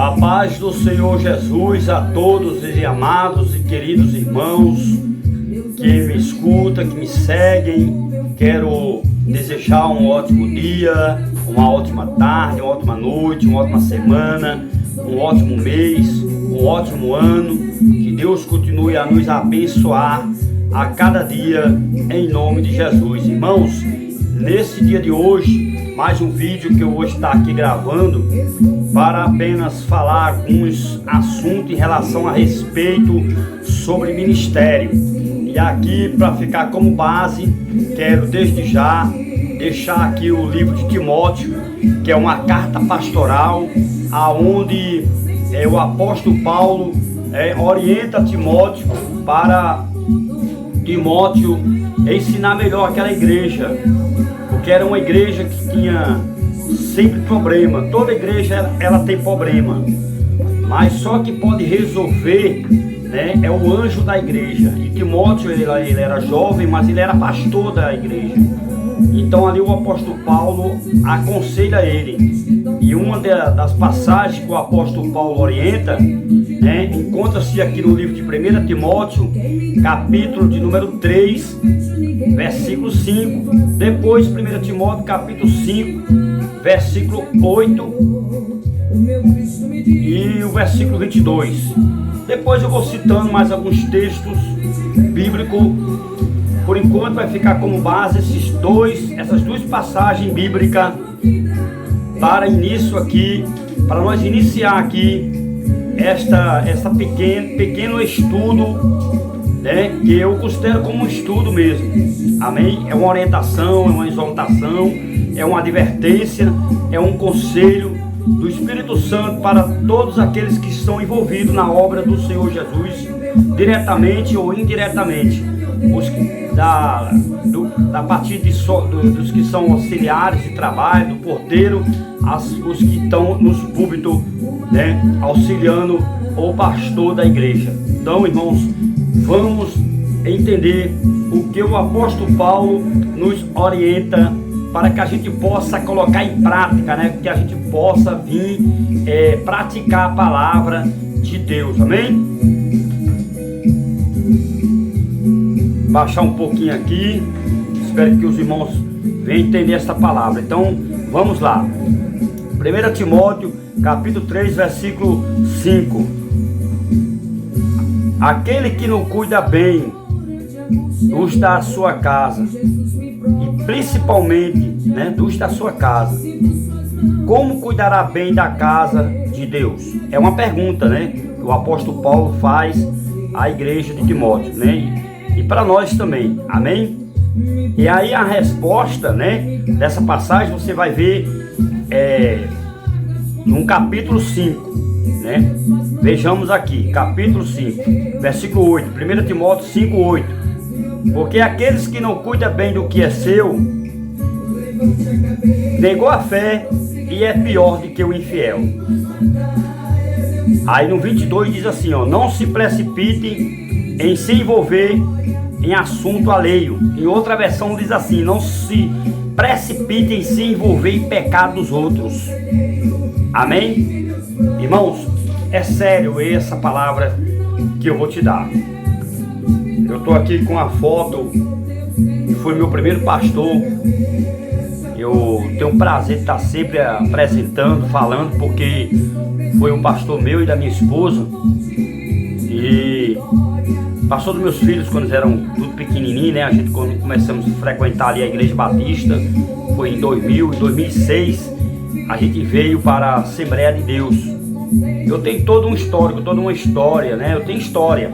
A paz do Senhor Jesus a todos os amados e queridos irmãos que me escutam, que me seguem. Quero desejar um ótimo dia, uma ótima tarde, uma ótima noite, uma ótima semana, um ótimo mês, um ótimo ano. Que Deus continue a nos abençoar a cada dia, em nome de Jesus. Irmãos, nesse dia de hoje, mais um vídeo que eu vou estar aqui gravando para apenas falar alguns assuntos em relação a respeito sobre ministério. E aqui, para ficar como base, quero desde já deixar aqui o livro de Timóteo, que é uma carta pastoral, aonde o apóstolo Paulo orienta Timóteo para Timóteo ensinar melhor aquela igreja, porque era uma igreja que tinha sempre problema. Toda igreja ela tem problema, mas só que pode resolver, né, é o anjo da igreja. E Timóteo ele era jovem, mas ele era pastor da igreja. Então ali o apóstolo Paulo aconselha ele. E uma das passagens que o apóstolo Paulo orienta, né, encontra-se aqui no livro de 1 Timóteo, capítulo de número 3, versículo 5. Depois 1 Timóteo, capítulo 5, versículo 8 e o versículo 22. Depois eu vou citando mais alguns textos bíblicos. Por enquanto vai ficar como base essas duas passagens bíblicas para início aqui, para nós iniciar aqui esta pequeno estudo, né, que eu considero como um estudo mesmo. Amém? É uma orientação, é uma exortação, é uma advertência, é um conselho do Espírito Santo para todos aqueles que estão envolvidos na obra do Senhor Jesus, diretamente ou indiretamente. Da partir dos que são auxiliares de trabalho, do porteiro, os que estão nos púlpitos, né, auxiliando o pastor da igreja. Então, irmãos, vamos entender o que o apóstolo Paulo nos orienta para que a gente possa colocar em prática, né, que a gente possa vir praticar a palavra de Deus. Amém? Baixar um pouquinho aqui, espero que os irmãos venham entender esta palavra. Então, vamos lá. 1 Timóteo, capítulo 3, versículo 5. Aquele que não cuida bem dos da sua casa, e principalmente, né, dos da sua casa, como cuidará bem da casa de Deus? É uma pergunta, né, que o apóstolo Paulo faz à igreja de Timóteo, né? E para nós também, amém? E aí a resposta, né, dessa passagem você vai ver no capítulo 5, né? Vejamos aqui, capítulo 5, versículo 8, 1 Timóteo 5, 8. Porque aqueles que não cuidam bem do que é seu, negou a fé e é pior do que o infiel. Aí no 22 diz assim, ó: não se precipitem em se envolver em assunto alheio. Em outra versão diz assim: não se precipitem em se envolver em pecado dos outros. Amém? Irmãos, é sério essa palavra que eu vou te dar. Eu estou aqui com a foto que foi meu primeiro pastor. Eu tenho o prazer de estar sempre apresentando, falando, porque foi um pastor meu e da minha esposa. E pastor dos meus filhos quando eles eram tudo pequenininho, né? A gente, quando começamos a frequentar ali a Igreja Batista, foi em 2000, em 2006, a gente veio para a Assembleia de Deus. Eu tenho todo um histórico, toda uma história, né? Eu tenho história.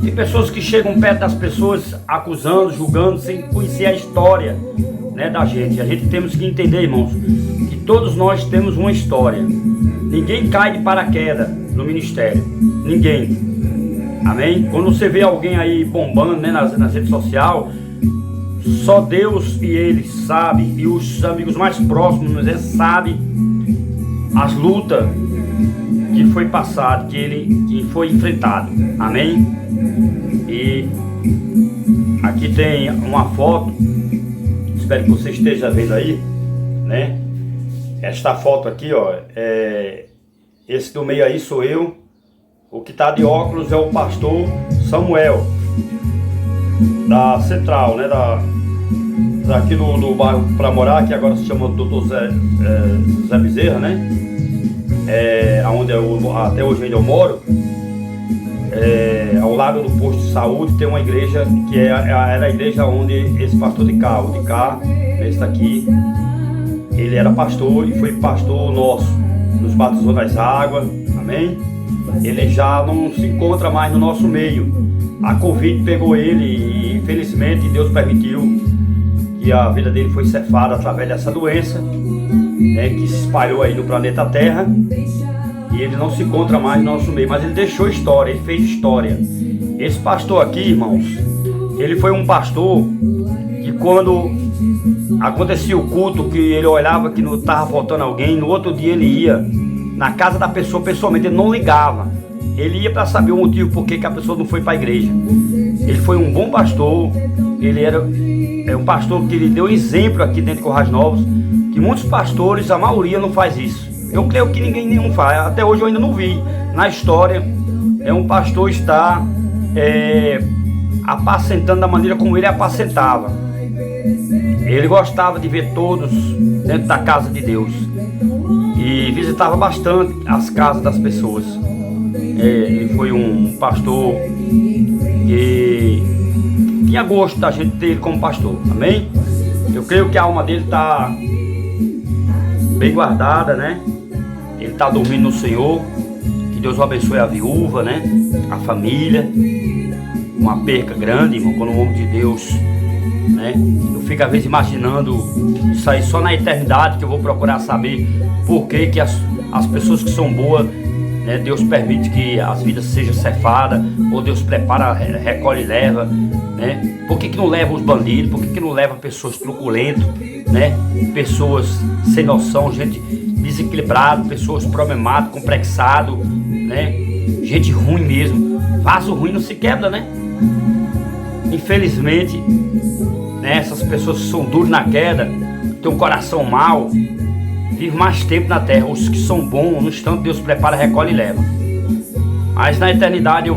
Tem pessoas que chegam perto das pessoas acusando, julgando, sem conhecer a história, né, da gente. A gente temos que entender, irmãos, que todos nós temos uma história. Ninguém cai de paraquedas no ministério. Ninguém. Amém? Quando você vê alguém aí bombando, né, nas redes sociais, só Deus e Ele sabe, e os amigos mais próximos, eles sabem as lutas que foi passado, que foi enfrentado. Amém? E aqui tem uma foto, espero que você esteja vendo aí, né? Esta foto aqui, ó, Esse do meio aí sou eu. O que está de óculos é o pastor Samuel, da Central, né? Daqui do bairro para morar, que agora se chama Dr. Zé Bezerra, né? Onde até hoje ainda eu moro. Ao lado do posto de saúde tem uma igreja que era a igreja onde esse pastor de cá, esse daqui, ele era pastor e foi pastor nosso, nos batizou nas águas, amém? Ele já não se encontra mais no nosso meio. A Covid pegou ele e infelizmente Deus permitiu que a vida dele foi cefada através dessa doença, né, que se espalhou aí no planeta Terra. E ele não se encontra mais no nosso meio, mas ele deixou história, ele fez história. Esse pastor aqui, irmãos, ele foi um pastor que quando acontecia o culto, que ele olhava que não estava faltando alguém, no outro dia ele ia na casa da pessoa pessoalmente, ele não ligava. Ele ia para saber o motivo por que a pessoa não foi para a igreja. Ele foi um bom pastor, ele era um pastor que ele deu exemplo aqui dentro de Currais Novos, que muitos pastores, a maioria não faz isso. Eu creio que ninguém nenhum faz, até hoje eu ainda não vi na história um pastor estar apacentando da maneira como ele apacentava. Ele gostava de ver todos dentro da casa de Deus e visitava bastante as casas das pessoas. Ele foi um pastor que tinha gosto da gente ter ele como pastor, amém? Eu creio que a alma dele está bem guardada, né? Ele está dormindo no Senhor. Que Deus o abençoe, a viúva, né? A família. Uma perca grande, irmão, quando o homem de Deus, né? Eu fico às vezes imaginando isso aí só na eternidade, que eu vou procurar saber por que as pessoas que são boas, né, Deus permite que as vidas sejam cefadas, ou Deus prepara, recolhe e leva, né? Por que não leva os bandidos? Por que não leva pessoas truculentas, né? Pessoas sem noção, gente desequilibrada, pessoas problemadas, complexadas, né? Gente ruim mesmo. Vaso ruim não se quebra, né? Infelizmente, né, essas pessoas que são duras na queda, têm um coração mau, vivem mais tempo na terra. Os que são bons, no instante Deus prepara, recolhe e leva. Mas na eternidade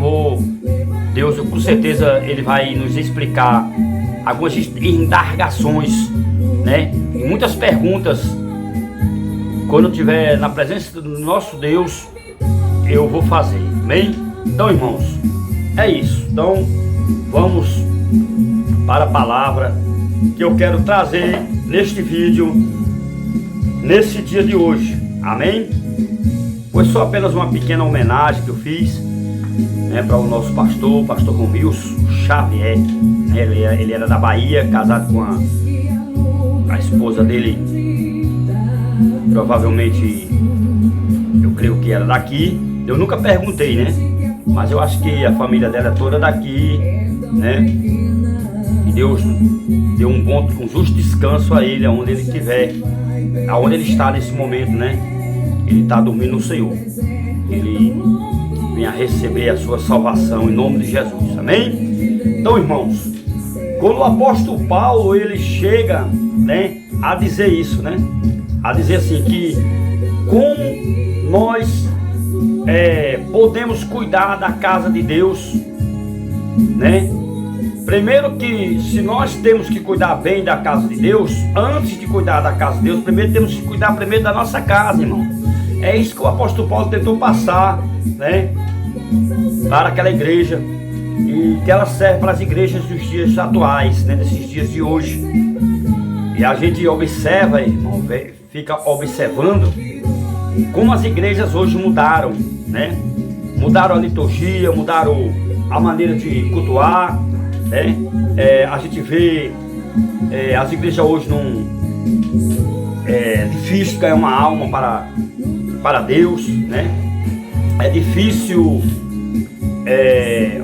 Deus com certeza Ele vai nos explicar algumas indagações, né? E muitas perguntas. Quando eu estiver na presença do nosso Deus, eu vou fazer, amém? Então, irmãos, é isso. Então, vamos para a palavra que eu quero trazer neste vídeo, nesse dia de hoje, amém? Foi só apenas uma pequena homenagem que eu fiz, né, para o nosso pastor Romilson Xavier, né? Ele era da Bahia, casado com a esposa dele, provavelmente, eu creio que era daqui. Eu nunca perguntei, né? Mas eu acho que a família dela é toda daqui, né? E Deus deu um justo descanso a ele, aonde ele estiver, aonde ele está nesse momento, né? Ele está dormindo no Senhor. Ele venha receber a sua salvação em nome de Jesus, amém? Então, irmãos, quando o apóstolo Paulo ele chega, né, a dizer isso, né? A dizer assim que como nós podemos cuidar da casa de Deus, né? Primeiro que se nós temos que cuidar bem da casa de Deus, antes de cuidar da casa de Deus, primeiro temos que cuidar primeiro da nossa casa, irmão. É isso que o apóstolo Paulo tentou passar, né, para aquela igreja, e que ela serve para as igrejas dos dias atuais, né, desses dias de hoje. E a gente observa, irmão, fica observando como as igrejas hoje mudaram, né? Mudaram a liturgia, mudaram a maneira de cultuar, né? A gente vê as igrejas hoje é difícil ganhar uma alma para Deus, né? É difícil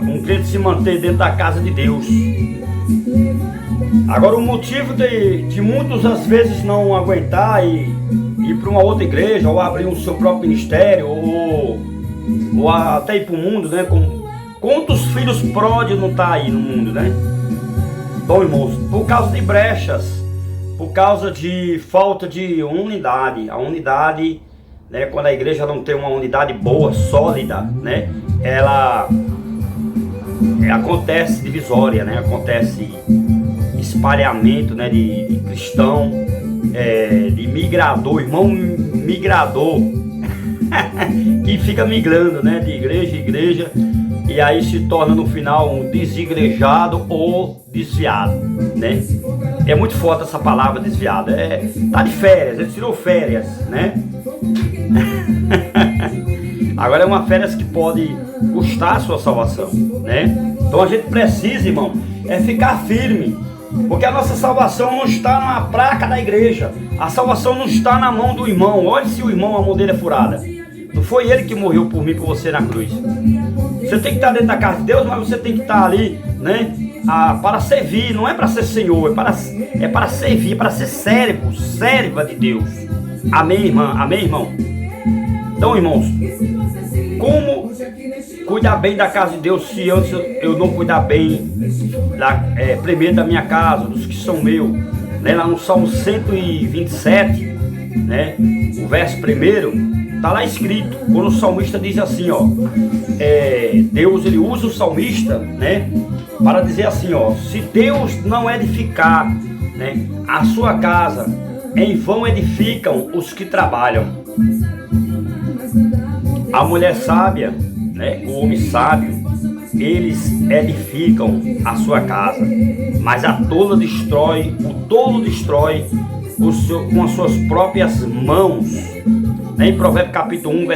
um crente se manter dentro da casa de Deus. Agora, o motivo de muitos às vezes não aguentar e ir para uma outra igreja, ou abrir o seu próprio ministério, ou até ir para o mundo, né? Quantos filhos pródigos não estão aí no mundo, né? Bom, irmãos, por causa de brechas, por causa de falta de unidade. A unidade né? Quando a igreja não tem uma unidade boa, sólida, né? Ela acontece divisória, né? Acontece espalhamento, né? De cristão, de migrador, irmão migrador, que fica migrando, né? De igreja em igreja, e aí se torna no final um desigrejado ou desviado, né? É muito forte essa palavra desviado. Tá de férias, ele tirou férias, né? Agora é uma férias que pode custar a sua salvação, né? Então a gente precisa, irmão, ficar firme, porque a nossa salvação não está na placa da igreja, a salvação não está na mão do irmão. Olha se o irmão, a mão dele é furada. Não foi ele que morreu por mim, por você na cruz. Você tem que estar dentro da casa de Deus, mas você tem que estar ali, né? Para servir, não é para ser senhor, é para servir, para ser serva de Deus. Amém, irmã? Amém, irmão? Então, irmãos, como cuidar bem da casa de Deus se antes eu não cuidar bem primeiro da minha casa, dos que são meus, né? Lá no Salmo 127, né? O verso primeiro, está lá escrito, quando o salmista diz assim, ó, Deus, ele usa o salmista, né, para dizer assim, ó, se Deus não edificar, né, a sua casa, em vão edificam os que trabalham. A mulher sábia, né, o homem sábio, eles edificam a sua casa, mas o tolo destrói com as suas próprias mãos. Em Provérbios capítulo 1,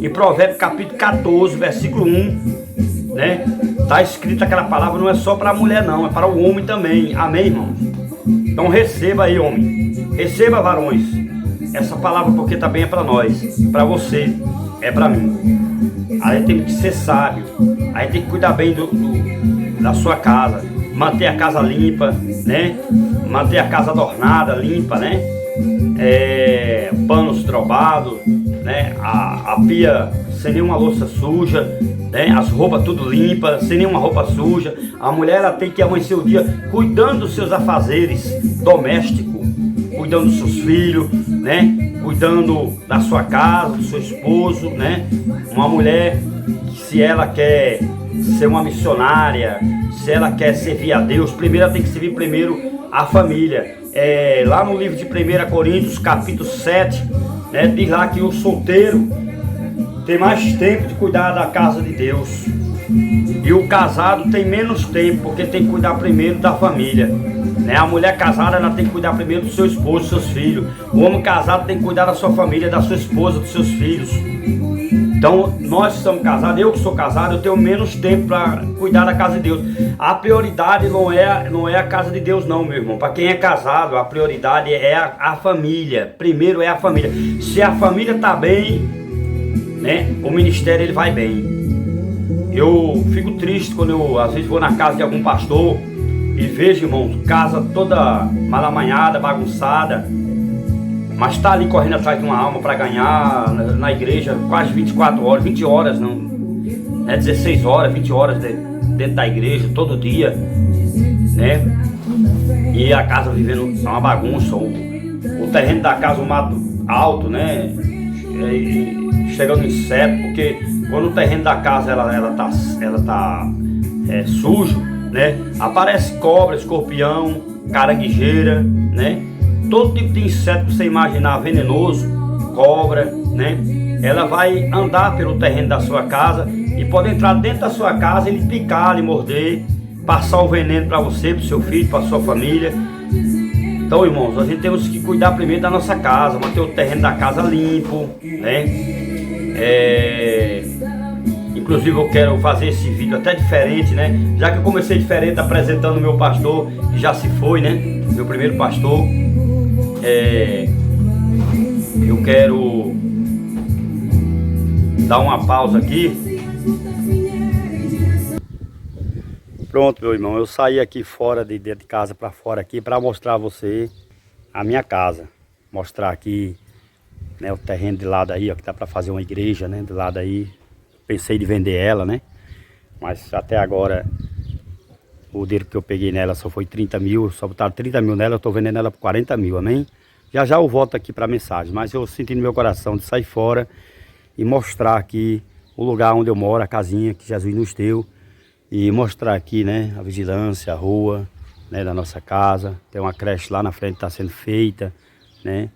em Provérbios capítulo 14, versículo 1, né? Está escrita aquela palavra, não é só para a mulher não, é para o homem também. Amém, irmãos? Então receba aí, homem. Receba, varões, essa palavra, porque também é para nós, para você, é para mim. A gente tem que ser sábio, a gente tem que cuidar bem da sua casa, manter a casa limpa, né? Manter a casa adornada, limpa, né? Panos trobados, né? A pia sem nenhuma louça suja, né? As roupas tudo limpas, sem nenhuma roupa suja. A mulher, ela tem que amanhecer o dia cuidando dos seus afazeres domésticos, cuidando dos seus filhos, né? Cuidando da sua casa, do seu esposo, né? Uma mulher, se ela quer ser uma missionária, se ela quer servir a Deus, primeiro ela tem que servir primeiro a família. Lá no livro de 1 Coríntios, capítulo 7, né, diz lá que o solteiro tem mais tempo de cuidar da casa de Deus, e o casado tem menos tempo, porque tem que cuidar primeiro da família, né? A mulher casada, ela tem que cuidar primeiro do seu esposo, dos seus filhos. O homem casado tem que cuidar da sua família, da sua esposa, dos seus filhos. Então, nós que somos casados, eu que sou casado, eu tenho menos tempo para cuidar da casa de Deus. A prioridade não é a casa de Deus não, meu irmão. Para quem é casado, a prioridade é a família. Primeiro é a família. Se a família está bem, né, o ministério ele vai bem. Eu fico triste quando eu às vezes vou na casa de algum pastor e vejo, irmão, casa toda malamanhada, bagunçada, mas está ali correndo atrás de uma alma para ganhar na igreja quase 24 horas, 20 horas, não, né, 16 horas, 20 horas dentro da igreja, todo dia, né? E a casa vivendo uma bagunça, o terreno da casa, um mato alto, né? Chegando inseto, porque quando o terreno da casa ela tá sujo, né? Aparece cobra, escorpião, caranguejeira, né? Todo tipo de inseto que você imaginar venenoso, cobra, né? Ela vai andar pelo terreno da sua casa e pode entrar dentro da sua casa e lhe picar, lhe morder, passar o veneno para você, para o seu filho, para a sua família. Então, irmãos, a gente temos que cuidar primeiro da nossa casa, manter o terreno da casa limpo, né? Inclusive eu quero fazer esse vídeo até diferente, né? Já que eu comecei diferente apresentando o meu pastor, que já se foi, né? Meu primeiro pastor. Eu quero dar uma pausa aqui. Pronto, meu irmão, eu saí aqui fora de dentro de casa para fora aqui para mostrar a você a minha casa. Mostrar aqui, né, o terreno de lado aí, ó, que dá para fazer uma igreja, né, do lado aí. Pensei de vender ela, né? Mas até agora o dinheiro que eu peguei nela só foi 30 mil, só botaram 30 mil nela, eu tô vendendo ela por 40 mil, amém? Já já eu volto aqui para a mensagem, mas eu senti no meu coração de sair fora e mostrar aqui o lugar onde eu moro, a casinha que Jesus nos deu. E mostrar aqui, né, a vigilância, a rua, né, da nossa casa. Tem uma creche lá na frente que está sendo feita, né?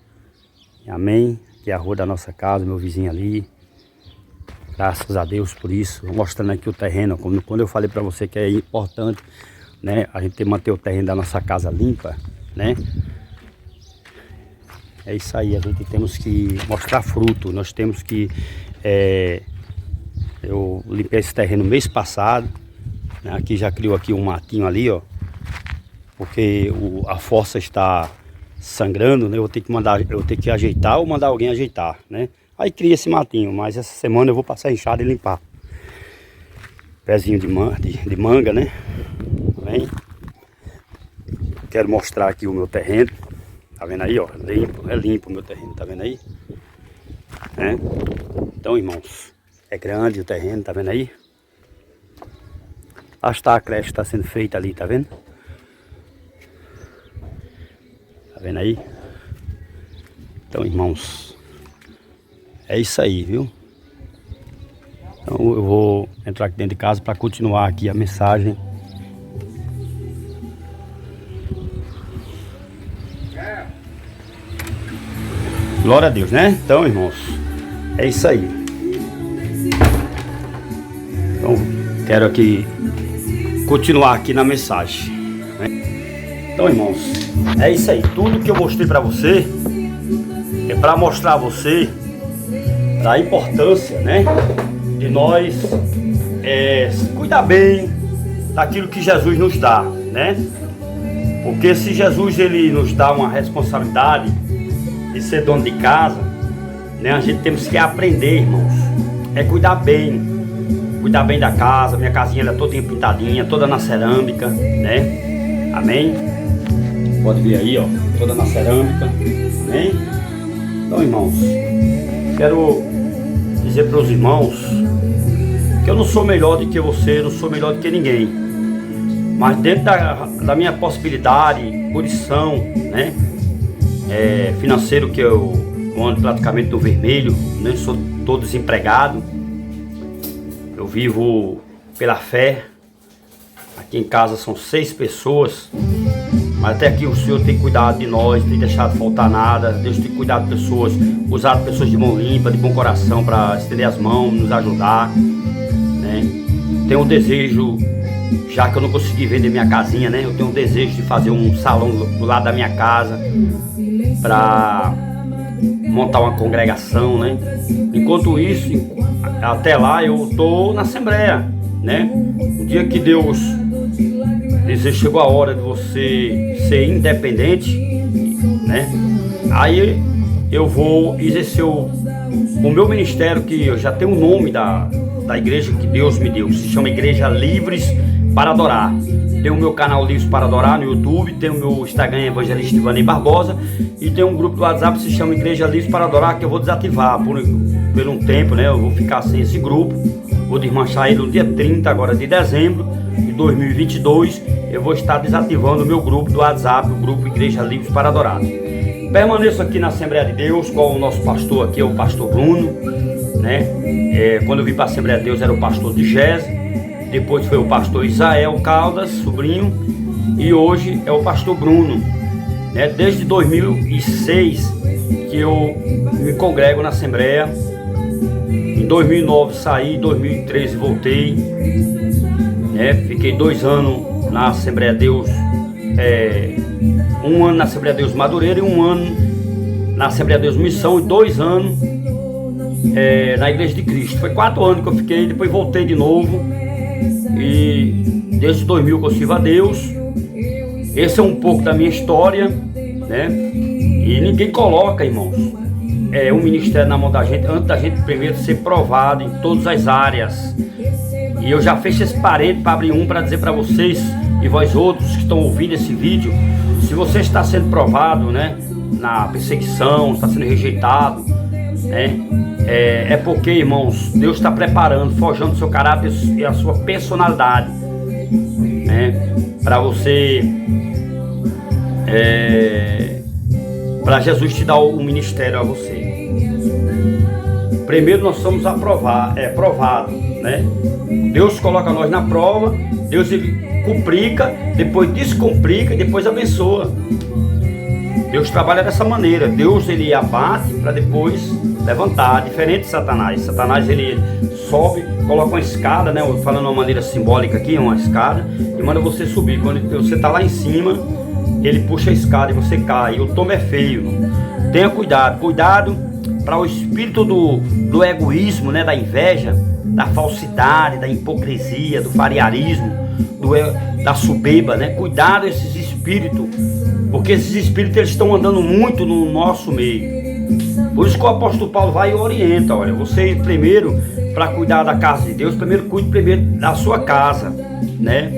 Amém? Que é a rua da nossa casa, meu vizinho ali. Graças a Deus por isso. Mostrando aqui o terreno, como quando eu falei para você que é importante, né, a gente manter o terreno da nossa casa limpa, né? É isso aí, a gente temos que mostrar fruto. Nós temos que... eu limpei esse terreno mês passado. Aqui já criou aqui um matinho ali, ó. Porque a fossa está sangrando, né? Eu vou ter que ajeitar ou mandar alguém ajeitar, né? Aí cria esse matinho, mas essa semana eu vou passar a enxada e limpar. Pezinho de manga, né? Vem. Quero mostrar aqui o meu terreno. Tá vendo aí, ó? É limpo o meu terreno, tá vendo aí? Então, irmãos, é grande o terreno, tá vendo aí? Lá está a creche, está sendo feita ali, tá vendo? Tá vendo aí? Então, irmãos, é isso aí, viu? Então eu vou entrar aqui dentro de casa para continuar aqui a mensagem. Glória a Deus, né? Então, irmãos, é isso aí. Então, quero aqui continuar aqui na mensagem, né? Então, irmãos, é isso aí. Tudo que eu mostrei para você é para mostrar a você a importância, né, de nós cuidar bem daquilo que Jesus nos dá, né? Porque se Jesus ele nos dá uma responsabilidade de ser dono de casa, né, a gente temos que aprender, irmãos, cuidar bem da casa. Minha casinha ela é toda pintadinha, toda na cerâmica, né? Amém? Pode ver aí, ó, toda na cerâmica, amém? Então, irmãos, quero dizer para os irmãos que eu não sou melhor do que você, não sou melhor do que ninguém, mas dentro da minha possibilidade, condição, né, financeiro, que eu ando praticamente no vermelho, né, sou todo desempregado. Eu vivo pela fé. Aqui em casa são 6 pessoas. Mas até aqui o Senhor tem cuidado de nós, não tem deixado faltar nada. Deus tem cuidado de pessoas, usado pessoas de mão limpa, de bom coração para estender as mãos, nos ajudar, né? Tenho um desejo, já que eu não consegui vender minha casinha, né? Eu tenho um desejo de fazer um salão do lado da minha casa para montar uma congregação, né? Enquanto isso, até lá eu tô na Assembleia, né? O dia que Deus dizer chegou a hora de você ser independente, né? Aí eu vou exercer o meu ministério, que eu já tenho o nome da igreja que Deus me deu, que se chama Igreja Livres para Adorar. Tem o meu canal Livres para Adorar no YouTube, tem o meu Instagram Evangelista Ivanei Barbosa, e tem um grupo do WhatsApp que se chama Igreja Livres para Adorar, que eu vou desativar por um tempo, né? Eu vou ficar sem esse grupo, vou desmanchar ele no dia 30 agora de dezembro de 2022. Eu vou estar desativando o meu grupo do WhatsApp, o grupo Igreja Livres para Adorar. Permaneço aqui na Assembleia de Deus, com o nosso pastor aqui, é o pastor Bruno, né? Quando eu vim para a Assembleia de Deus era o pastor de Gese, depois foi o pastor Isael Caldas, sobrinho, e hoje é o pastor Bruno, né? Desde 2006 que eu me congrego na Assembleia. Em 2009 saí, em 2013 voltei, né? Fiquei 2 anos na Assembleia de Deus, 1 ano na Assembleia de Deus Madureira e 1 ano na Assembleia de Deus Missão, e 2 anos na Igreja de Cristo. Foi 4 anos que eu fiquei, depois voltei de novo, e desde 2000 que eu sirvo a Deus. Esse é um pouco da minha história, né? E ninguém coloca, irmãos, um ministério na mão da gente antes da gente primeiro ser provado em todas as áreas. E eu já fecho esse parede para abrir para dizer para vocês e vós outros que estão ouvindo esse vídeo, se você está sendo provado, né, na perseguição, está sendo rejeitado, né, é porque, irmãos, Deus está preparando, forjando o seu caráter e a sua personalidade, né, para você para Jesus te dar o ministério a você. Primeiro nós somos provados, né? Deus coloca nós na prova, Deus ele complica, depois descomplica e depois abençoa. Deus trabalha dessa maneira. Deus ele abate para depois levantar, diferente de Satanás. Satanás ele sobe, coloca uma escada, né? Falando de uma maneira simbólica aqui, uma escada, e manda você subir. Quando você está lá em cima, ele puxa a escada e você cai. E o tombo é feio. Tenha cuidado, para o espírito do egoísmo, né? Da inveja, da falsidade, da hipocrisia, do fariarismo, da soberba, né? Cuidado esses espíritos, porque esses espíritos eles estão andando muito no nosso meio. Por isso que o apóstolo Paulo vai e orienta, olha, você primeiro, para cuidar da casa de Deus, cuide primeiro da sua casa, né?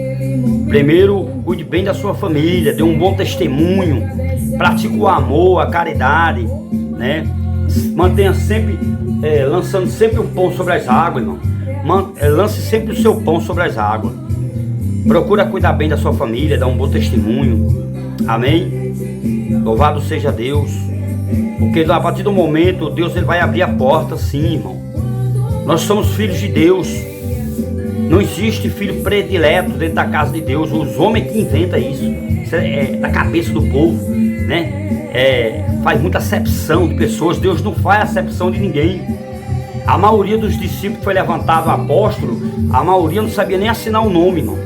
Primeiro, cuide bem da sua família, dê um bom testemunho, pratique o amor, a caridade, né? Mantenha sempre, lançando sempre o pão sobre as águas, irmão. Lance sempre o seu pão sobre as águas. Procura cuidar bem da sua família, dar um bom testemunho. Amém? Louvado seja Deus. Porque a partir do momento, Deus ele vai abrir a porta, sim, irmão. Nós somos filhos de Deus. Não existe filho predileto dentro da casa de Deus. Os homens que inventam isso. Isso é da cabeça do povo, né? Faz muita acepção de pessoas. Deus não faz acepção de ninguém. A maioria dos discípulos foi levantado apóstolo. A maioria não sabia nem assinar o nome, irmão.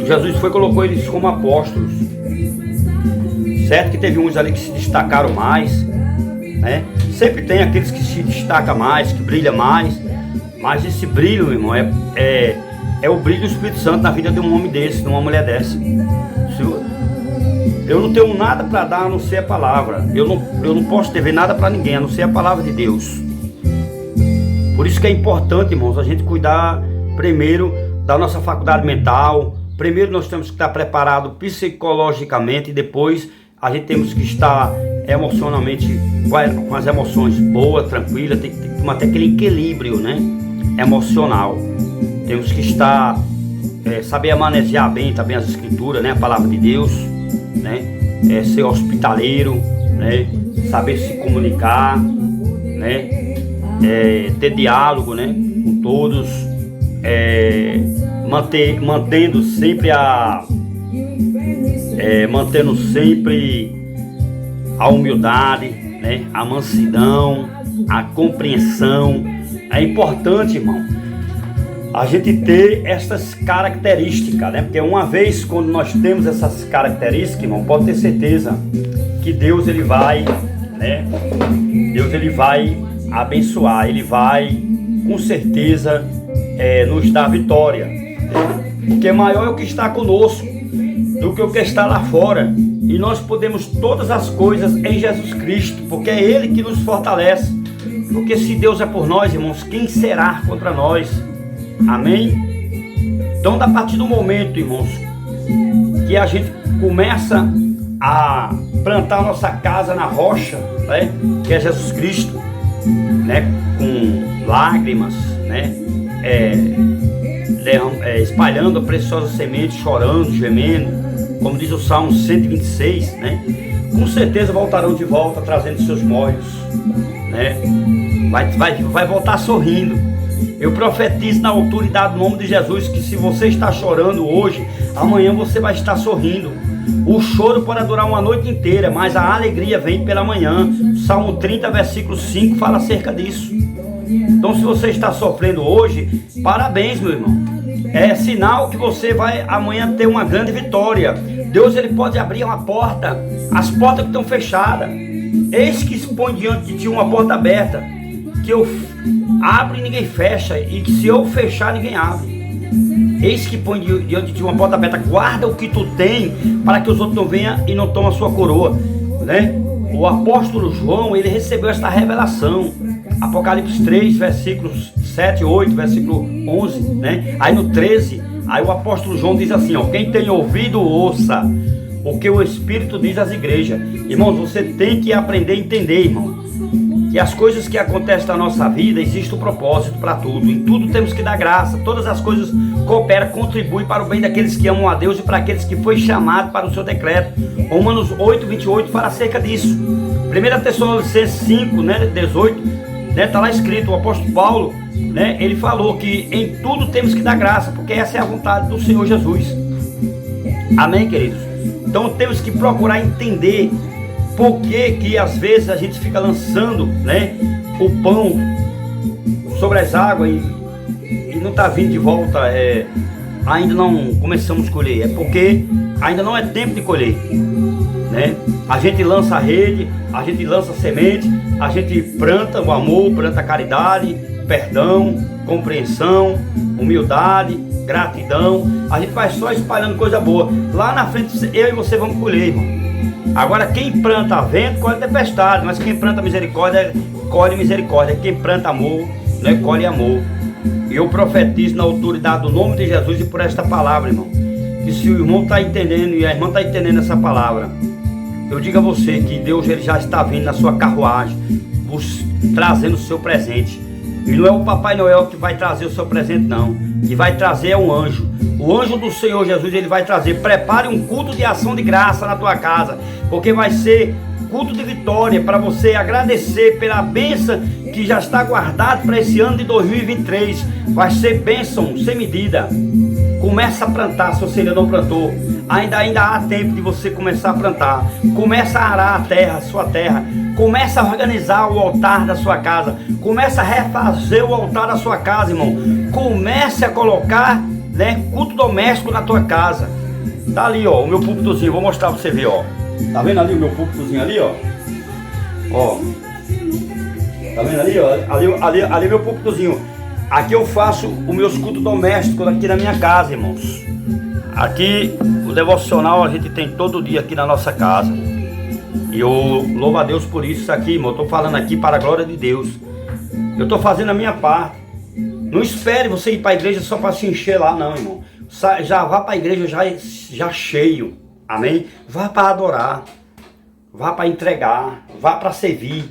Jesus colocou eles como apóstolos. Certo que teve uns ali que se destacaram mais, né? Sempre tem aqueles que se destacam mais, que brilham mais. Mas esse brilho, meu irmão, é o brilho do Espírito Santo na vida de um homem desse, de uma mulher dessa. Eu não tenho nada para dar a não ser a palavra. Eu não posso dever nada para ninguém a não ser a palavra de Deus. Por isso que é importante, irmãos, a gente cuidar primeiro da nossa faculdade mental. Primeiro nós temos que estar preparados psicologicamente e depois a gente temos que estar emocionalmente com as emoções boas, tranquilas. Tem que manter aquele equilíbrio, né? Emocional. Temos que estar saber manejar bem também as escrituras, né? A palavra de Deus, né? Ser hospitaleiro, né? Saber se comunicar, né? Ter diálogo, né? Com todos, mantendo sempre a humildade, né? A mansidão, a compreensão. É importante, irmão, a gente ter essas características, né? Porque uma vez quando nós temos essas características, irmão, pode ter certeza que Deus ele vai, né? Deus ele vai abençoar, ele vai com certeza nos dar vitória, porque maior é o que está conosco do que o que está lá fora, e nós podemos todas as coisas em Jesus Cristo, porque é Ele que nos fortalece. Porque se Deus é por nós, irmãos, quem será contra nós? Amém? Então, a partir do momento, irmãos, que a gente começa a plantar a nossa casa na rocha, né, que é Jesus Cristo, né, com lágrimas, né, espalhando a preciosa semente, chorando, gemendo, como diz o Salmo 126, né, com certeza voltarão de volta trazendo seus molhos, né, vai voltar sorrindo. Eu profetizo na autoridade do nome de Jesus que se você está chorando hoje, amanhã você vai estar sorrindo. O choro pode durar uma noite inteira, mas a alegria vem pela manhã. Salmo 30, versículo 5 fala acerca disso. Então, se você está sofrendo hoje, parabéns, meu irmão. É sinal que você vai amanhã ter uma grande vitória. Deus ele pode abrir uma porta, as portas que estão fechadas. Eis que expõe diante de ti uma porta aberta, que eu abro e ninguém fecha, e que se eu fechar ninguém abre. Eis que põe diante de ti uma porta aberta, guarda o que tu tem, para que os outros não venham e não tomem a sua coroa, né? O apóstolo João, ele recebeu esta revelação, Apocalipse 3, versículos 7, 8, versículo 11, né? Aí no 13, aí o apóstolo João diz assim, ó, quem tem ouvido, ouça o que o Espírito diz às igrejas. Irmãos, você tem que aprender a entender, irmão. que as coisas que acontecem na nossa vida, existe um propósito para tudo. Em tudo temos que dar graça. Todas as coisas cooperam, contribuem para o bem daqueles que amam a Deus e para aqueles que foi chamado para o seu decreto. Romanos 8:28 fala acerca disso. 1 Tessalonicenses 5, 18, está lá escrito, o apóstolo Paulo, ele falou que em tudo temos que dar graça, porque essa é a vontade do Senhor Jesus. Amém, queridos? Então temos que procurar entender por que às vezes a gente fica lançando, o pão sobre as águas e não está vindo de volta, ainda não começamos a colher. É porque ainda não é tempo de colher, A gente lança a rede, a gente lança a semente, a gente planta o amor, planta a caridade, perdão, compreensão, humildade, gratidão. A gente vai só espalhando coisa boa. Lá na frente eu e você vamos colher, irmão. Agora quem planta vento, colhe tempestade. Mas quem planta misericórdia, colhe misericórdia. Quem planta amor, colhe amor. E eu profetizo na autoridade do nome de Jesus e por esta palavra, irmão, que se o irmão está entendendo e a irmã está entendendo essa palavra, eu digo a você que Deus ele já está vindo na sua carruagem, trazendo o seu presente. E não é o Papai Noel que vai trazer o seu presente, não. Que vai trazer é um anjo. O anjo do Senhor Jesus, ele vai trazer. Prepare um culto de ação de graça na tua casa, porque vai ser culto de vitória para você agradecer pela bênção que já está guardada para esse ano de 2023. Vai ser bênção sem medida. Começa a plantar se você ainda não plantou. Ainda há tempo de você começar a plantar. Começa a arar a sua terra. Começa a organizar o altar da sua casa. Começa a refazer o altar da sua casa, irmão. Comece a colocar, culto doméstico na tua casa. Tá ali, ó, o meu púlpitozinho. Vou mostrar pra você ver, ó. Tá vendo ali o meu púlpitozinho ali, ó? Ó. Tá vendo ali, ó? Ali meu púlpitozinho. Aqui eu faço os meus cultos domésticos aqui na minha casa, irmãos. Aqui o devocional a gente tem todo dia aqui na nossa casa. E eu louvo a Deus por isso aqui, irmão. Eu tô falando aqui para a glória de Deus. Eu tô fazendo a minha parte. Não espere você ir para a igreja só para se encher lá, não, irmão. Já vá para a igreja já cheio. Amém? Vá para adorar. Vá para entregar. Vá para servir.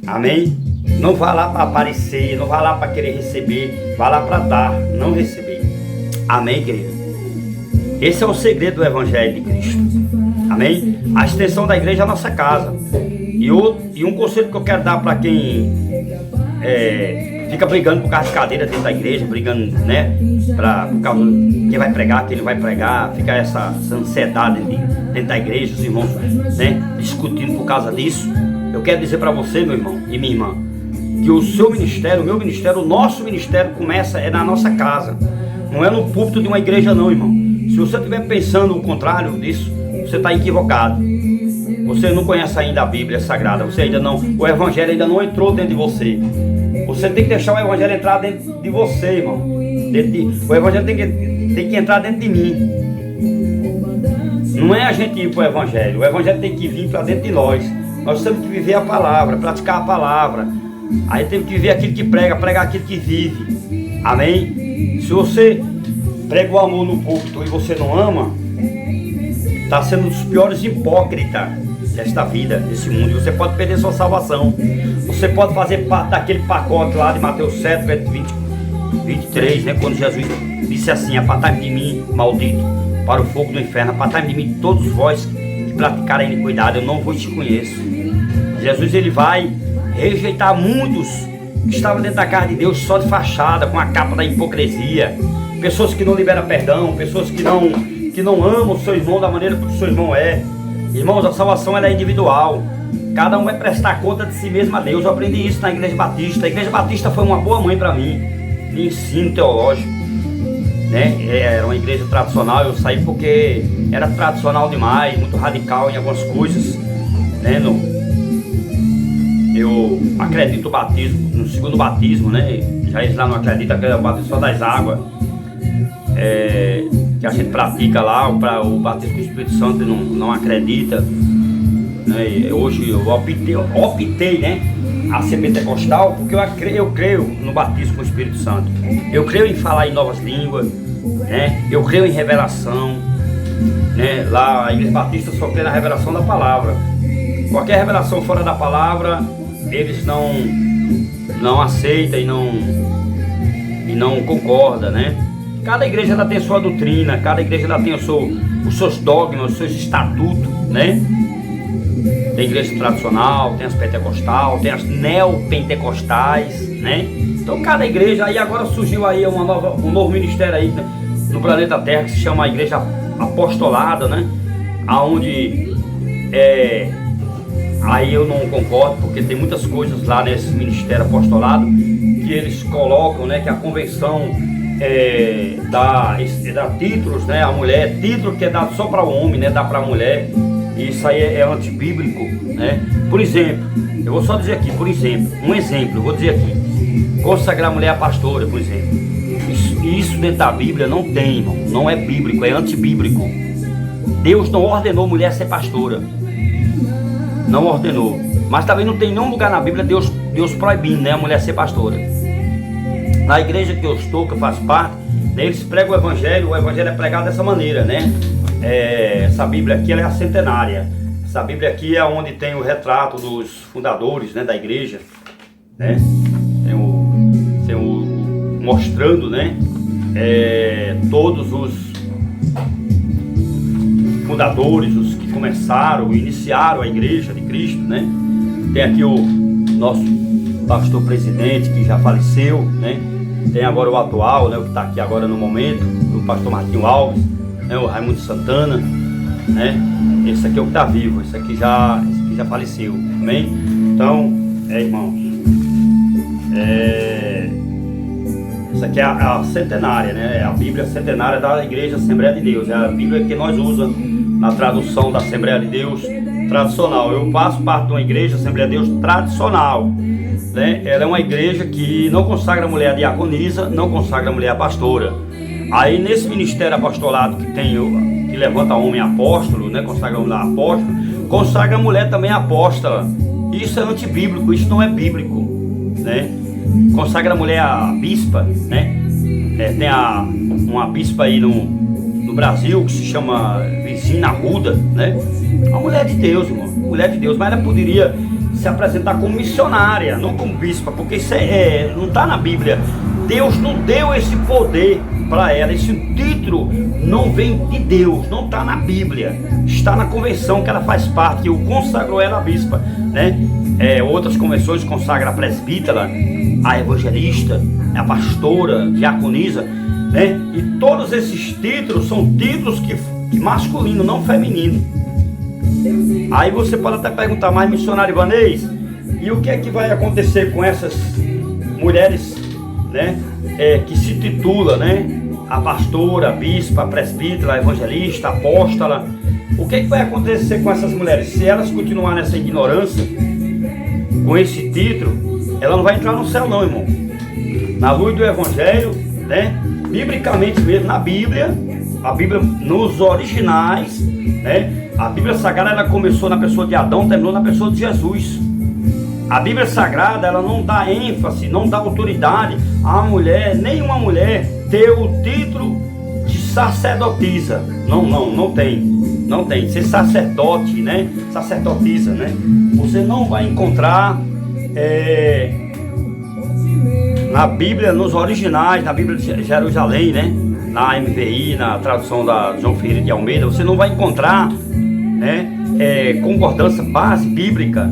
Amém? Não vá lá para aparecer. Não vá lá para querer receber. Vá lá para dar, não receber. Amém, querido? Esse é o segredo do Evangelho de Cristo. Amém? A extensão da igreja é a nossa casa. E um conselho que eu quero dar para quem fica brigando por causa de cadeira dentro da igreja, brigando, por causa de quem vai pregar, quem não vai pregar, fica essa ansiedade dentro da igreja, os irmãos, discutindo por causa disso. Eu quero dizer para você, meu irmão e minha irmã, que o seu ministério, o meu ministério, o nosso ministério começa na nossa casa. Não é no púlpito de uma igreja, não, irmão. Se você estiver pensando o contrário disso, você está equivocado. Você não conhece ainda a Bíblia Sagrada. Você ainda não, o Evangelho ainda não entrou dentro de você. Você tem que deixar o Evangelho entrar dentro de você, irmão. O Evangelho tem que entrar dentro de mim. Não é a gente ir para o Evangelho. O Evangelho tem que vir para dentro de nós. Nós temos que viver a palavra, praticar a palavra. Aí temos que viver aquilo que prega, pregar aquilo que vive. Amém? Se você prega o amor no púlpito e você não ama, está sendo um dos piores hipócritas desta vida, desse mundo. E você pode perder sua salvação. Você pode fazer parte daquele pacote lá de Mateus 7, 23, quando Jesus disse assim: apartai-me de mim, maldito, para o fogo do inferno. Apartai-me de mim, todos vós que praticarem iniquidade, eu não vos te conheço. Jesus, ele vai rejeitar muitos que estavam dentro da casa de Deus só de fachada, com a capa da hipocrisia. Pessoas que não liberam perdão, pessoas que não amam o seu irmão da maneira que o seu irmão é. Irmãos, a salvação ela é individual. Cada um vai prestar conta de si mesmo a Deus. Eu aprendi isso na Igreja Batista. A Igreja Batista foi uma boa mãe para mim, de ensino teológico. Era uma igreja tradicional. Eu saí porque era tradicional demais, muito radical em algumas coisas. Eu acredito no batismo, no segundo batismo, Já eles lá não acreditam, que é o batismo só das águas. Que a gente pratica lá, o batismo com o Espírito Santo não acredita. Hoje eu optei a ser pentecostal, porque eu creio no batismo com o Espírito Santo. Eu creio em falar em novas línguas, eu creio em revelação. Lá a Igreja Batista só crê na revelação da palavra. Qualquer revelação fora da palavra eles não aceitam e não concordam, né? Cada igreja ela tem a sua doutrina, cada igreja ela tem os seus dogmas, os seus estatutos, né? Tem igreja tradicional, tem as pentecostal, tem as neopentecostais, né? Então cada igreja, aí agora surgiu aí um novo ministério aí no planeta Terra que se chama a Igreja Apostolada, né? Aonde aí eu não concordo, porque tem muitas coisas lá nesse ministério apostolado que eles colocam, né? Que a convenção dá títulos, né? A mulher, título que é dado só para o homem, né? Dá para a mulher. Isso aí é antibíblico, né? Por exemplo, eu vou só dizer aqui, um exemplo, eu vou dizer aqui, consagrar a mulher a pastora, por exemplo. Isso dentro da Bíblia não tem, irmão, não é bíblico, é antibíblico. Deus não ordenou mulher ser pastora, não ordenou, mas também não tem nenhum lugar na Bíblia Deus proibindo, né, a mulher ser pastora. Na igreja que eu estou, que eu faço parte, né, eles pregam o evangelho é pregado dessa maneira, né? Essa Bíblia aqui ela é a centenária. Essa Bíblia aqui é onde tem o retrato dos fundadores, né, da igreja, né? Tem mostrando, né, todos os fundadores, os que começaram, iniciaram a igreja de Cristo, né? Tem aqui o nosso pastor presidente que já faleceu, né? Tem agora o atual, né, o que está aqui agora no momento, o pastor Martinho Alves, né, o Raimundo Santana, né? Esse aqui é o que está vivo, esse aqui já faleceu, amém? Então, irmãos, essa aqui é a centenária, né? É a Bíblia centenária da Igreja Assembleia de Deus, é a Bíblia que nós usamos na tradução da Assembleia de Deus tradicional. Eu faço parte de uma igreja Assembleia de Deus tradicional, né? Ela é uma igreja que não consagra a mulher a diaconisa, não consagra a mulher a pastora. Aí nesse ministério apostolado que levanta homem apóstolo, né? Consagra a mulher apóstolo, consagra a mulher também apóstola. Isso é antibíblico, isso não é bíblico, né? Consagra a mulher a bispa, né? Tem uma bispa aí no Brasil que se chama Virgínia Arruda, né? Uma mulher de Deus, irmão, mulher de Deus, mas ela poderia se apresentar como missionária, não como bispa, porque isso não está na Bíblia. Deus não deu esse poder para ela, esse título não vem de Deus, não está na Bíblia, está na convenção que ela faz parte, que o consagrou ela a bispa, né? Outras convenções consagram a presbítera, a evangelista, a pastora, diaconisa, né? E todos esses títulos são títulos que masculino, não feminino. Aí você pode até perguntar, mas missionário Ivanês, e o que é que vai acontecer com essas mulheres, né, que se titula, né, a pastora, a bispa, a presbítera, a evangelista, a apóstola? O que é que vai acontecer com essas mulheres? Se elas continuarem nessa ignorância, com esse título, ela não vai entrar no céu não, irmão. Na luz do evangelho, né, biblicamente mesmo, na Bíblia, a Bíblia nos originais, né, a Bíblia Sagrada ela começou na pessoa de Adão, terminou na pessoa de Jesus. A Bíblia Sagrada ela não dá ênfase, não dá autoridade à mulher, nenhuma mulher ter o título de sacerdotisa. Não tem. Ser sacerdote, né? Sacerdotisa, né? Você não vai encontrar na Bíblia, nos originais, na Bíblia de Jerusalém, né? Na MVI, na tradução da João Ferreira de Almeida, você não vai encontrar, né, concordância, base bíblica,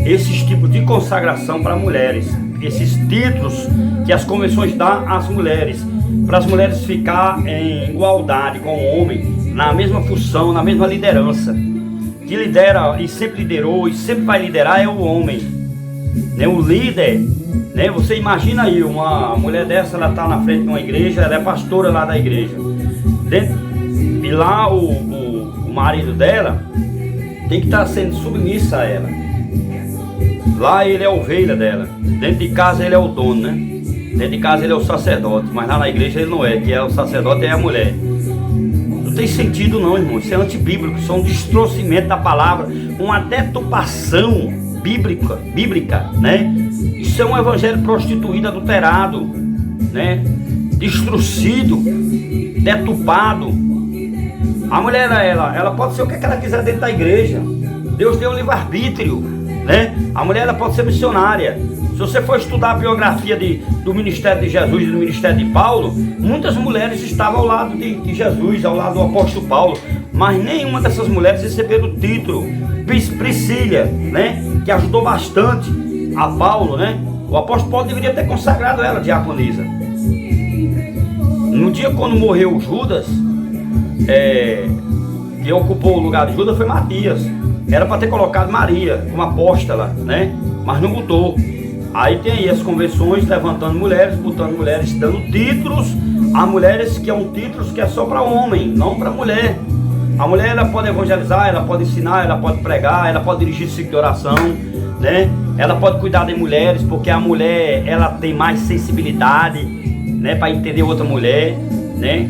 esses tipos de consagração para mulheres, esses títulos que as convenções dão às mulheres, para as mulheres ficar em igualdade com o homem, na mesma função, na mesma liderança. Que lidera e sempre liderou e sempre vai liderar é o homem, né? O líder, né? Você imagina aí uma mulher dessa, ela está na frente de uma igreja, ela é pastora lá da igreja, e lá o marido dela tem que estar sendo submissa a ela. Lá ele é a ovelha dela, dentro de casa ele é o dono, né? Dentro de casa ele é o sacerdote, mas lá na igreja ele não é, que é o sacerdote é a mulher. Não tem sentido não, irmão, isso é antibíblico, isso é um distorcimento da palavra, uma deturpação bíblica, né? Isso é um evangelho prostituído, adulterado, né? Destruído, deturpado. A mulher, ela pode ser o que ela quiser dentro da igreja. Deus deu um livre-arbítrio. né? A mulher ela pode ser missionária. Se você for estudar a biografia do ministério de Jesus e do ministério de Paulo, muitas mulheres estavam ao lado de Jesus, ao lado do apóstolo Paulo, mas nenhuma dessas mulheres receberam o título. Priscila, né, que ajudou bastante a Paulo, né? O apóstolo Paulo deveria ter consagrado ela diaconisa. No dia quando morreu Judas, que ocupou o lugar de Judas foi Matias. Era para ter colocado Maria como apóstola, né? Mas não botou. Aí tem aí as convenções levantando mulheres, botando mulheres, dando títulos a mulheres que é um título que é só para homem, não para mulher. A mulher ela pode evangelizar, ela pode ensinar, ela pode pregar, ela pode dirigir ciclo de oração, né? Ela pode cuidar de mulheres, porque a mulher ela tem mais sensibilidade, né, para entender outra mulher, né?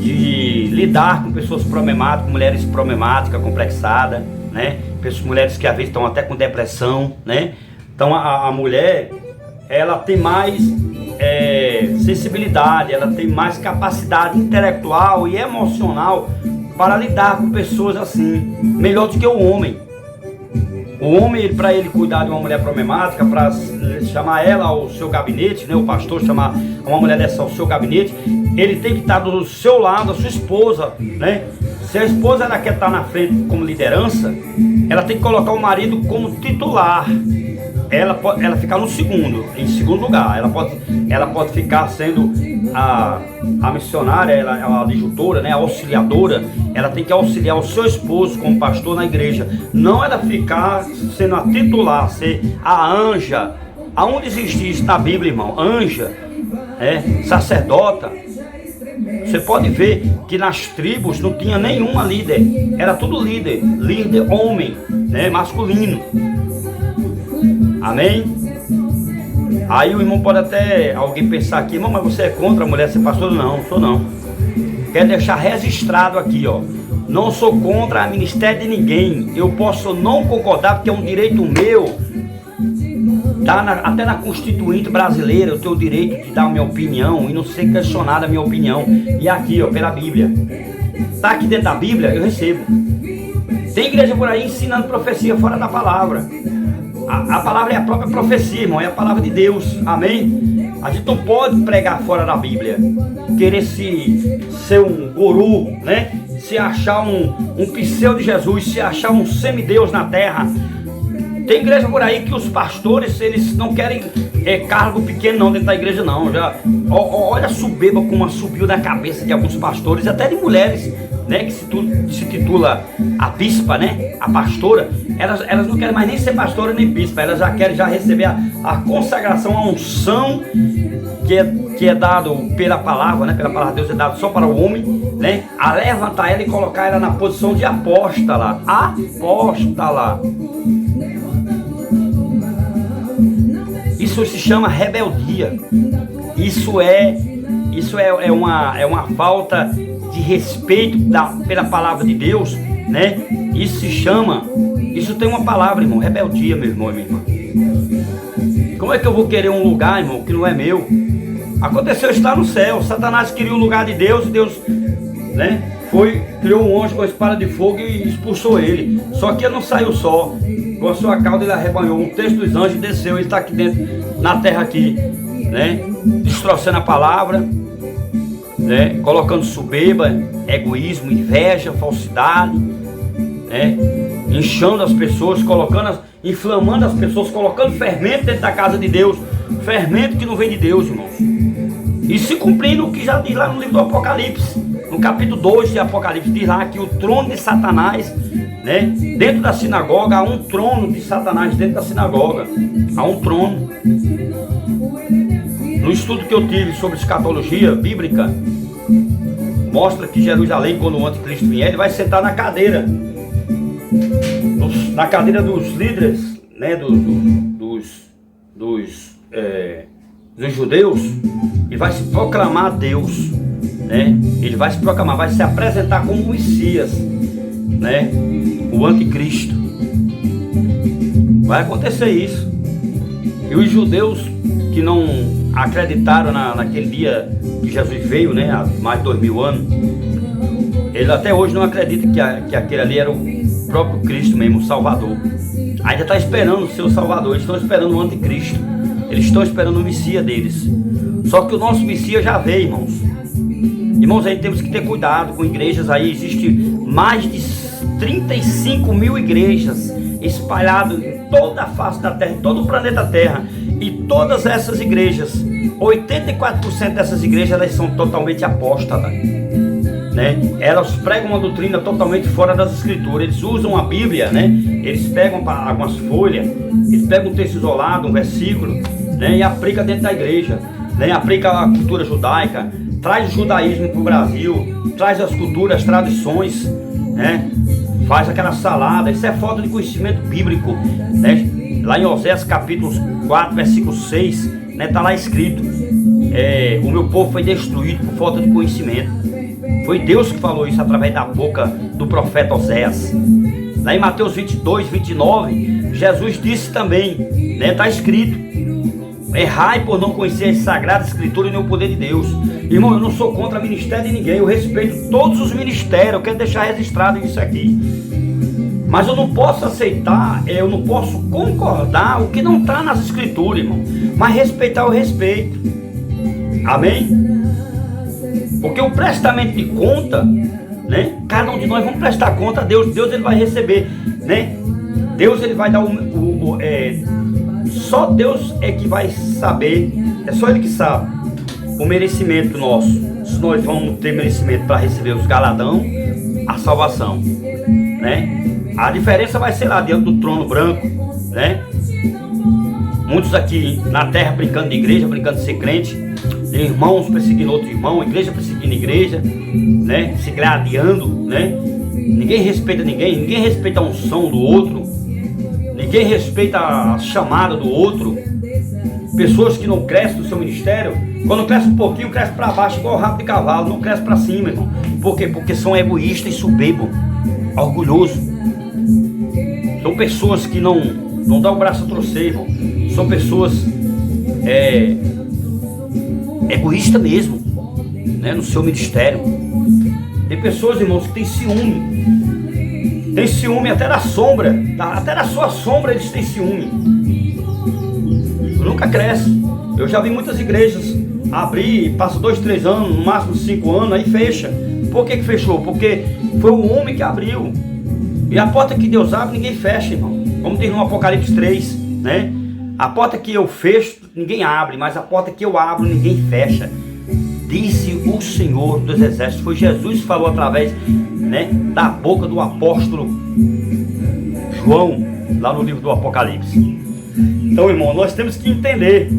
De lidar com pessoas problemáticas, mulheres problemáticas, complexadas, né? Mulheres que às vezes estão até com depressão, né? Então a mulher, ela tem mais sensibilidade, ela tem mais capacidade intelectual e emocional para lidar com pessoas assim, melhor do que o homem. O homem, para ele cuidar de uma mulher problemática, para chamar ela ao seu gabinete, né, o pastor chamar uma mulher dessa ao seu gabinete, ele tem que estar do seu lado, a sua esposa, né? Se a esposa ela quer estar na frente como liderança, ela tem que colocar o marido como titular. Ela ficar no segundo, em segundo lugar. Ela pode ficar sendo a missionária, a adjutora, né, a auxiliadora. Ela tem que auxiliar o seu esposo como pastor na igreja. Não ela ficar sendo a titular, ser a anja. Aonde existe isso na Bíblia, irmão? Anja, sacerdota. Você pode ver que nas tribos não tinha nenhuma líder. Era tudo líder homem, né, masculino. Amém? Aí o irmão pode até alguém pensar aqui, irmão, mas você é contra a mulher ser pastora? Não, sou não. Quero deixar registrado aqui, ó. Não sou contra a ministério de ninguém. Eu posso não concordar porque é um direito meu. Até na Constituinte brasileira eu tenho o direito de dar a minha opinião e não ser questionada a minha opinião. E aqui, ó, pela Bíblia. Tá aqui dentro da Bíblia, eu recebo. Tem igreja por aí ensinando profecia fora da palavra. A palavra é a própria profecia, irmão, é a palavra de Deus, amém? A gente não pode pregar fora da Bíblia, querer ser um guru, né? Se achar um pseudo de Jesus, se achar um semideus na terra. Tem igreja por aí que os pastores, eles não querem cargo pequeno não dentro da igreja não. Olha a soberba como subiu da cabeça de alguns pastores, até de mulheres, né, que se titula a bispa, né, a pastora. Elas não querem mais nem ser pastora nem bispa, elas já querem receber a consagração, a unção que é dado pela palavra, né, pela palavra de Deus é dado só para o homem, né, a levantar ela e colocar ela na posição de apóstola. Isso se chama rebeldia. Isso é uma falta de respeito pela palavra de Deus, né? Isso tem uma palavra, irmão, rebeldia, meu irmão e minha irmã. Como é que eu vou querer um lugar, irmão, que não é meu? Aconteceu estar no céu. Satanás queria o lugar de Deus e Deus, né, criou um anjo com a espada de fogo e expulsou ele. Só que ele não saiu só. Com a sua cauda ele arrebanhou um terço dos anjos e desceu. Ele está aqui dentro, na terra aqui, né, destroçando a palavra, né, colocando soberba, egoísmo, inveja, falsidade, né, inchando as pessoas, inflamando as pessoas, colocando fermento dentro da casa de Deus, fermento que não vem de Deus, irmãos. E se cumprindo o que já diz lá no livro do Apocalipse, no capítulo 2 de Apocalipse, diz lá que o trono de Satanás, né, dentro da sinagoga, há um trono de Satanás dentro da sinagoga, há um trono. No estudo que eu tive sobre escatologia bíblica, mostra que Jerusalém, quando o anticristo vier, ele vai sentar na cadeira dos líderes, né, dos judeus, e vai se proclamar Deus, né? Ele vai se proclamar, vai se apresentar como o Messias, né? O anticristo. Vai acontecer isso. E os judeus que não acreditaram naquele dia que Jesus veio, né, há mais de 2000 anos, eles até hoje não acreditam que aquele ali era o próprio Cristo mesmo, o Salvador. ainda está esperando o seu Salvador, eles estão esperando o anticristo, eles estão esperando o Messias deles. Só que o nosso Messias já veio, irmãos. Irmãos, aí temos que ter cuidado com igrejas aí. Existe mais de 35 mil igrejas espalhadas em toda a face da terra, em todo o planeta Terra. E todas essas igrejas, 84% dessas igrejas, elas são totalmente apóstatas, né? Elas pregam uma doutrina totalmente fora das escrituras. Eles usam a Bíblia, né? Eles pegam algumas folhas, eles pegam um texto isolado, um versículo, né? E aplicam dentro da igreja, né? Aplica a cultura judaica, traz o judaísmo para o Brasil, traz as culturas, as tradições, né? Faz aquela salada. Isso é falta de conhecimento bíblico, né? Lá em Oséias capítulo 4, versículo 6, né? Está lá escrito, o meu povo foi destruído por falta de conhecimento. Foi Deus que falou isso através da boca do profeta Oséias. Lá em Mateus 22, 29, Jesus disse também, né? Está escrito: errai por não conhecer as sagradas escrituras e nem o poder de Deus. Irmão, eu não sou contra o ministério de ninguém, eu respeito todos os ministérios, eu quero deixar registrado isso aqui. Mas eu não posso aceitar, eu não posso concordar o que não está nas escrituras, irmão. Mas respeitar eu respeito. Amém? Porque o prestamento de conta, né? Cada um de nós vamos prestar conta a Deus. Deus ele vai receber, né? Deus ele vai dar só Deus é que vai saber, é só Ele que sabe o merecimento nosso. Se nós vamos ter merecimento para receber os galadão, a salvação, né? A diferença vai ser lá diante do trono branco, né? Muitos aqui na terra brincando de igreja, brincando de ser crente, irmãos perseguindo outro irmão, igreja perseguindo igreja, né? Se gladiando, né? Ninguém respeita ninguém, ninguém respeita a unção do outro, ninguém respeita a chamada do outro. Pessoas que não crescem no seu ministério, quando cresce um pouquinho, cresce para baixo igual o rabo de cavalo, não cresce para cima, irmão. Por quê? Porque são egoístas e soberbos, orgulhosos. São pessoas que não dão o braço a torcer, irmão. São pessoas egoístas mesmo, né, no seu ministério. Tem pessoas, irmãos, que têm ciúme. Tem ciúme até da sombra, até da sua sombra eles têm ciúme. Nunca cresce. Eu já vi muitas igrejas abrir, passa 2, 3 anos, no máximo 5 anos, aí fecha. Por que fechou? Porque foi o homem que abriu. E a porta que Deus abre, ninguém fecha, irmão. Como diz no Apocalipse 3, né? A porta que eu fecho, ninguém abre, mas a porta que eu abro, ninguém fecha. Disse o Senhor dos Exércitos. Foi Jesus que falou através, né, da boca do apóstolo João, lá no livro do Apocalipse. Então, irmão, nós temos que entender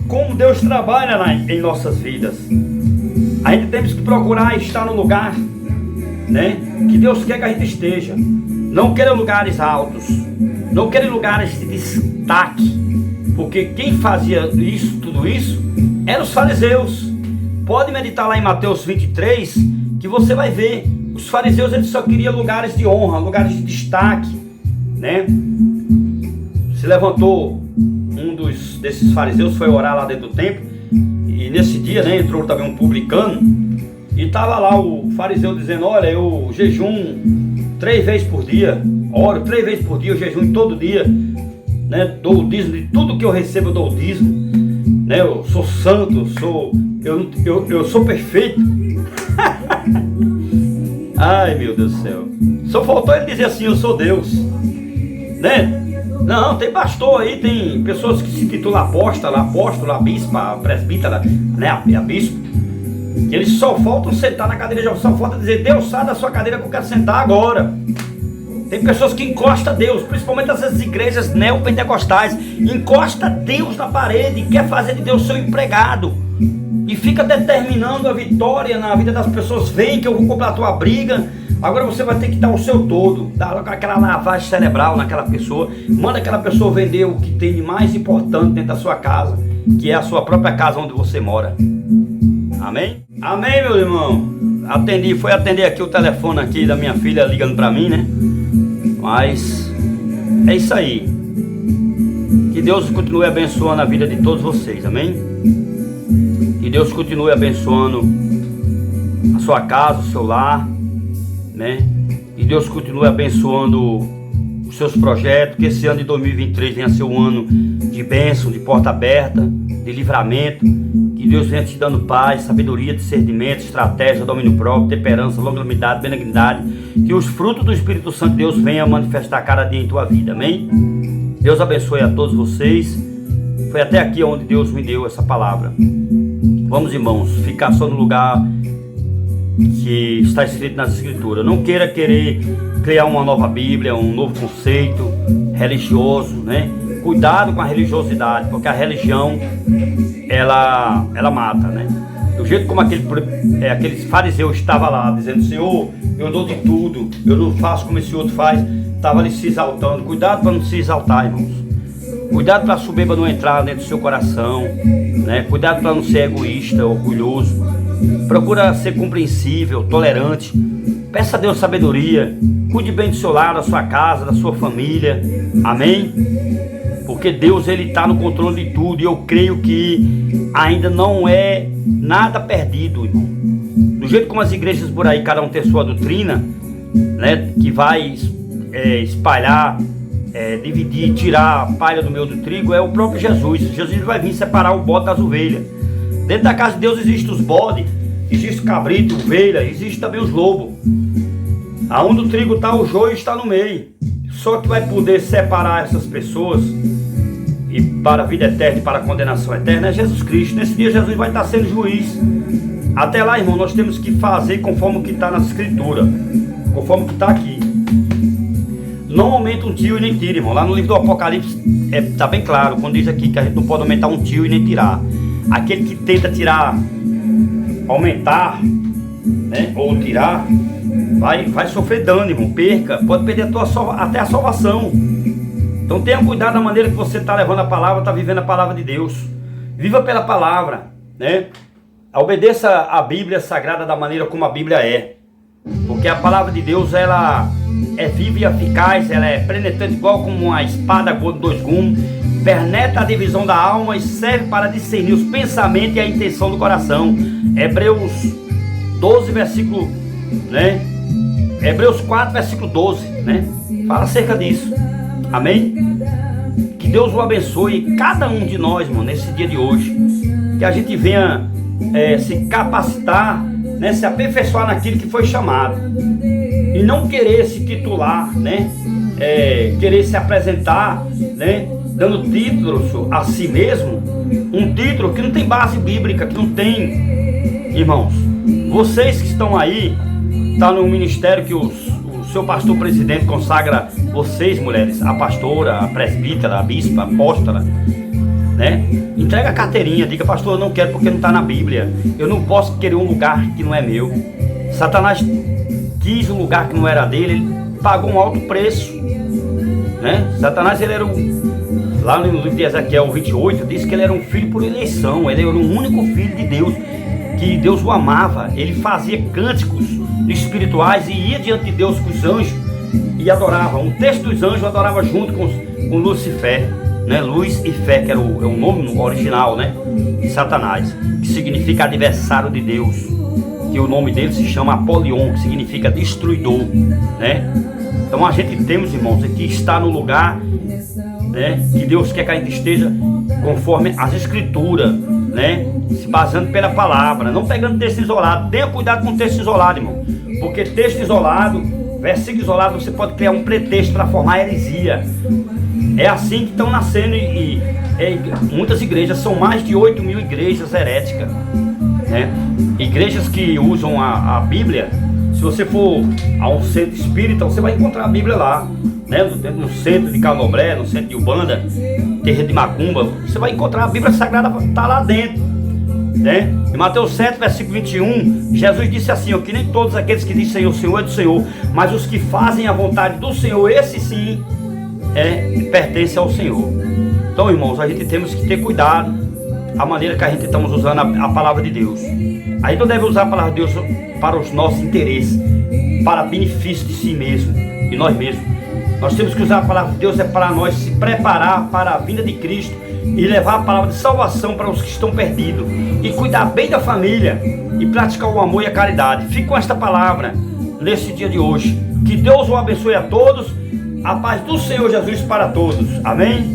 como Deus trabalha em nossas vidas. A gente temos que procurar estar no lugar, né, que Deus quer que a gente esteja. Não queira lugares altos, não queira lugares de destaque, porque quem fazia isso, tudo isso, eram os fariseus. Pode meditar lá em Mateus 23, que você vai ver. Os fariseus, eles só queriam lugares de honra, lugares de destaque, né? Se levantou desses fariseus, foi orar lá dentro do templo, e nesse dia, né, entrou também um publicano, e estava lá o fariseu dizendo: olha, eu jejum 3 vezes por dia, oro 3 vezes por dia, eu jejum todo dia, né, dou o dízimo de tudo que eu recebo, eu dou o dízimo, né, eu sou santo, eu sou perfeito. Ai, meu Deus do céu, só faltou ele dizer assim: eu sou Deus, né? Não, tem pastor aí, tem pessoas que se titulam apóstolo, bispa, presbítera, né, a bispo, que eles só faltam sentar na cadeira, só falta dizer: Deus, sai da sua cadeira que eu quero sentar agora. Tem pessoas que encostam Deus, principalmente essas igrejas neopentecostais, encosta Deus na parede e quer fazer de Deus seu empregado, e fica determinando a vitória na vida das pessoas. Vem que eu vou comprar a tua briga. Agora você vai ter que dar o seu todo, dar aquela lavagem cerebral naquela pessoa, manda aquela pessoa vender o que tem de mais importante dentro da sua casa, que é a sua própria casa onde você mora. Amém? Amém, meu irmão. Fui atender aqui o telefone aqui da minha filha ligando para mim, né? Mas é isso aí. Que Deus continue abençoando a vida de todos vocês, amém? Que Deus continue abençoando a sua casa, o seu lar, né? E Deus continue abençoando o os seus projetos, que esse ano de 2023 venha ser um ano de bênção, de porta aberta, de livramento, que Deus venha te dando paz, sabedoria, discernimento, estratégia, domínio próprio, temperança, longanimidade, benignidade, que os frutos do Espírito Santo de Deus venham manifestar cada dia em tua vida, amém? Deus abençoe a todos vocês. Foi até aqui onde Deus me deu essa palavra. Vamos, irmãos, ficar só no lugar que está escrito nas Escrituras. Não querer criar uma nova Bíblia, um novo conceito religioso, né? Cuidado com a religiosidade, porque a religião ela mata, né? Do jeito como aqueles fariseus estavam lá dizendo: Senhor, eu dou de tudo, eu não faço como esse outro faz, estava ali se exaltando. Cuidado para não se exaltar, irmãos. Cuidado para a soberba não entrar dentro do seu coração, né? Cuidado para não ser egoísta, orgulhoso. Procura ser compreensível, tolerante. Peça a Deus sabedoria. Cuide bem do seu lar, da sua casa, da sua família. Amém? Porque Deus, Ele está no controle de tudo. E eu creio que ainda não é nada perdido, irmão. Do jeito como as igrejas por aí, cada um tem sua doutrina, né? Que vai espalhar, dividir, tirar a palha do meio do trigo, é o próprio Jesus. Jesus vai vir separar o bode das ovelhas. Dentro da casa de Deus existem os bodes, existe o cabrito, ovelha, existe também os lobos. Aonde o trigo está, o joio está no meio. Só que vai poder separar essas pessoas e para a vida eterna e para a condenação eterna é Jesus Cristo. Nesse dia Jesus vai estar sendo juiz. Até lá, irmão, nós temos que fazer conforme o que está na Escritura, conforme o que está aqui. Não aumenta um tio e nem tira, irmão. Lá no livro do Apocalipse está bem claro, quando diz aqui que a gente não pode aumentar um tio e nem tirar. Aquele que tenta tirar, aumentar, né, ou tirar, vai sofrer dano, irmão. Perca, pode perder até a salvação. Então tenha cuidado da maneira que você está levando a palavra, está vivendo a palavra de Deus. Viva pela palavra, né? Obedeça a Bíblia Sagrada da maneira como a Bíblia é. Porque a palavra de Deus, ela é viva e eficaz, ela é penetrante igual como uma espada de dois gumes, penetra a divisão da alma e serve para discernir os pensamentos e a intenção do coração. Hebreus 12, versículo, né? Hebreus 4, versículo 12, né? Fala acerca disso. Amém? Que Deus o abençoe, cada um de nós, mano, nesse dia de hoje. Que a gente venha se capacitar, né? Se aperfeiçoar naquilo que foi chamado. E não querer se titular, né? Querer se apresentar, né? Dando títulos a si mesmo. Um título que não tem base bíblica, que não tem, irmãos. Vocês que estão aí, está no ministério que o seu pastor presidente consagra vocês, mulheres, a pastora, a presbítera, a bispa, a apóstola, né? Entrega a carteirinha, diga: pastor, eu não quero porque não está na Bíblia. Eu não posso querer um lugar que não é meu. Satanás quis um lugar que não era dele, ele pagou um alto preço, né? Satanás, ele era lá no livro de Ezequiel 28, diz que ele era um filho por eleição, ele era o único filho de Deus, que Deus o amava. Ele fazia cânticos espirituais e ia diante de Deus com os anjos e adorava. Um texto dos anjos adorava junto com Lucifer, né? Luz e fé, que era o nome original, né? De Satanás, que significa adversário de Deus, que o nome dele se chama Apolion, que significa destruidor, né? Então a gente temos, irmãos, que está no lugar, né, que Deus quer que a gente esteja conforme as Escrituras, né? Se baseando pela palavra, não pegando texto isolado. Tenha cuidado com texto isolado, irmão, porque texto isolado, versículo isolado, você pode criar um pretexto para formar heresia. É assim que estão nascendo muitas igrejas, são mais de 8 mil igrejas heréticas, né? Igrejas que usam a Bíblia. Se você for a um centro espírita, você vai encontrar a Bíblia lá, né? No centro de Candomblé, no centro de Umbanda, terreiro de Macumba, você vai encontrar a Bíblia Sagrada, está lá dentro, né? Em Mateus 7, versículo 21, Jesus disse assim: que nem todos aqueles que dizem Senhor, Senhor é do Senhor, mas os que fazem a vontade do Senhor, esse sim pertence ao Senhor. Então, irmãos, a gente temos que ter cuidado a maneira que a gente estamos usando a palavra de Deus. A gente não deve usar a palavra de Deus para os nossos interesses, para benefício de si mesmo, de nós mesmos. Nós temos que usar a palavra de Deus para nós se preparar para a vinda de Cristo e levar a palavra de salvação para os que estão perdidos, e cuidar bem da família e praticar o amor e a caridade. Fique com esta palavra nesse dia de hoje. Que Deus o abençoe a todos A paz do Senhor Jesus para todos. Amém?